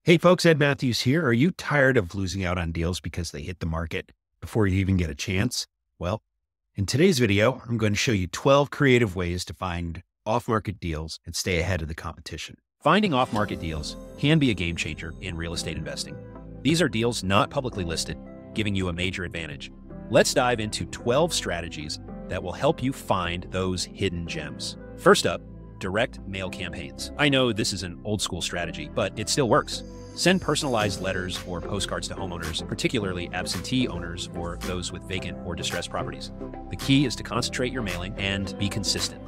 Hey folks, Ed Matthews here. Are you tired of losing out on deals because they hit the market before you even get a chance? Well, in today's video, I'm going to show you 12 creative ways to find off-market deals and stay ahead of the competition. Finding off-market deals can be a game changer in real estate investing. These are deals not publicly listed, giving you a major advantage. Let's dive into 12 strategies that will help you find those hidden gems. First up, direct mail campaigns. I know this is an old school strategy, but it still works. Send personalized letters or postcards to homeowners, particularly absentee owners or those with vacant or distressed properties. The key is to concentrate your mailing and be consistent.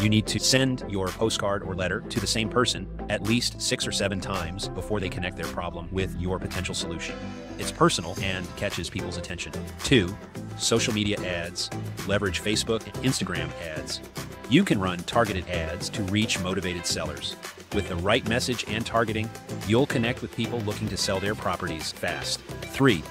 You need to send your postcard or letter to the same person at least 6 or 7 times before they connect their problem with your potential solution. It's personal and catches people's attention. 2, social media ads. Leverage Facebook and Instagram ads. You can run targeted ads to reach motivated sellers. With the right message and targeting, you'll connect with people looking to sell their properties fast. 3,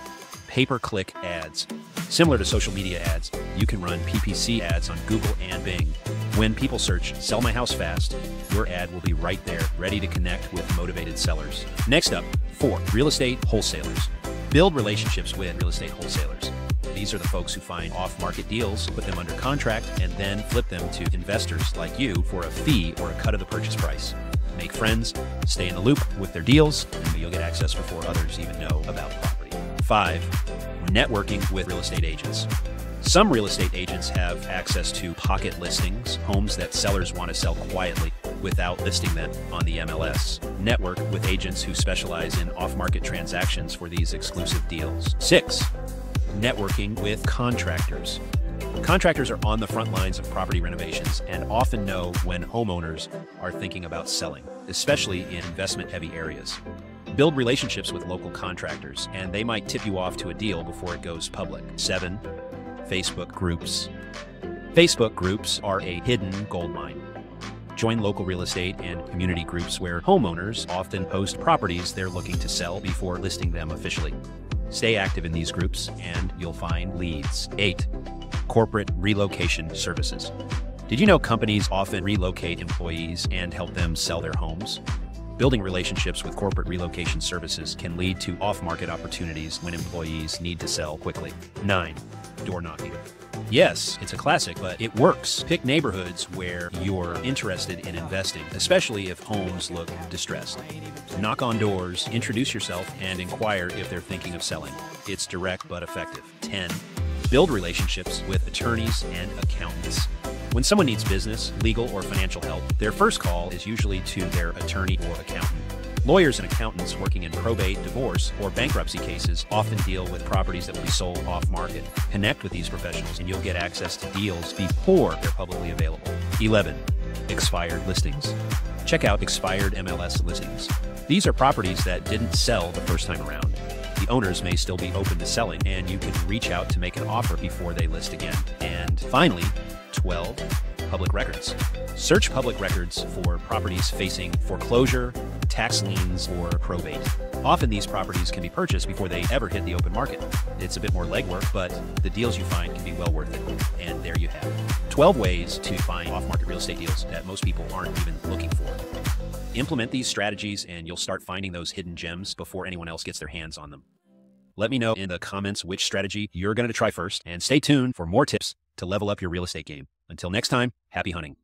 pay-per-click ads. Similar to social media ads, you can run PPC ads on Google and Bing. When people search "sell my house fast," your ad will be right there, ready to connect with motivated sellers. Next up, 4, real estate wholesalers. Build relationships with real estate wholesalers. These are the folks who find off-market deals, put them under contract, and then flip them to investors like you for a fee or a cut of the purchase price. Make friends, stay in the loop with their deals, and you'll get access before others even know about the property. 5, networking with real estate agents. Some real estate agents have access to pocket listings, homes that sellers want to sell quietly without listing them on the MLS. Network with agents who specialize in off-market transactions for these exclusive deals. 6, networking with contractors. Contractors are on the front lines of property renovations and often know when homeowners are thinking about selling, especially in investment-heavy areas. Build relationships with local contractors, and they might tip you off to a deal before it goes public. 7, Facebook groups. Facebook groups are a hidden goldmine. Join local real estate and community groups where homeowners often post properties they're looking to sell before listing them officially. Stay active in these groups and you'll find leads. 8, corporate relocation services. Did you know companies often relocate employees and help them sell their homes? Building relationships with corporate relocation services can lead to off-market opportunities when employees need to sell quickly. 9, door knocking. Yes, it's a classic, but it works. Pick neighborhoods where you're interested in investing, especially if homes look distressed. Knock on doors, introduce yourself, and inquire if they're thinking of selling. It's direct but effective. 10, build relationships with attorneys and accountants. When someone needs business, legal, or financial help, their first call is usually to their attorney or accountant. Lawyers and accountants working in probate, divorce, or bankruptcy cases often deal with properties that will be sold off-market. Connect with these professionals and you'll get access to deals before they're publicly available. 11, expired listings. Check out expired MLS listings. These are properties that didn't sell the first time around. The owners may still be open to selling, and you can reach out to make an offer before they list again. And finally, 12, public records. Search public records for properties facing foreclosure, tax liens, or probate. Often these properties can be purchased before they ever hit the open market. It's a bit more legwork, but the deals you find can be well worth it. And there you have it. 12 ways to find off-market real estate deals that most people aren't even looking for. Implement these strategies and you'll start finding those hidden gems before anyone else gets their hands on them. Let me know in the comments which strategy you're going to try first, and stay tuned for more tips to level up your real estate game. Until next time, happy hunting.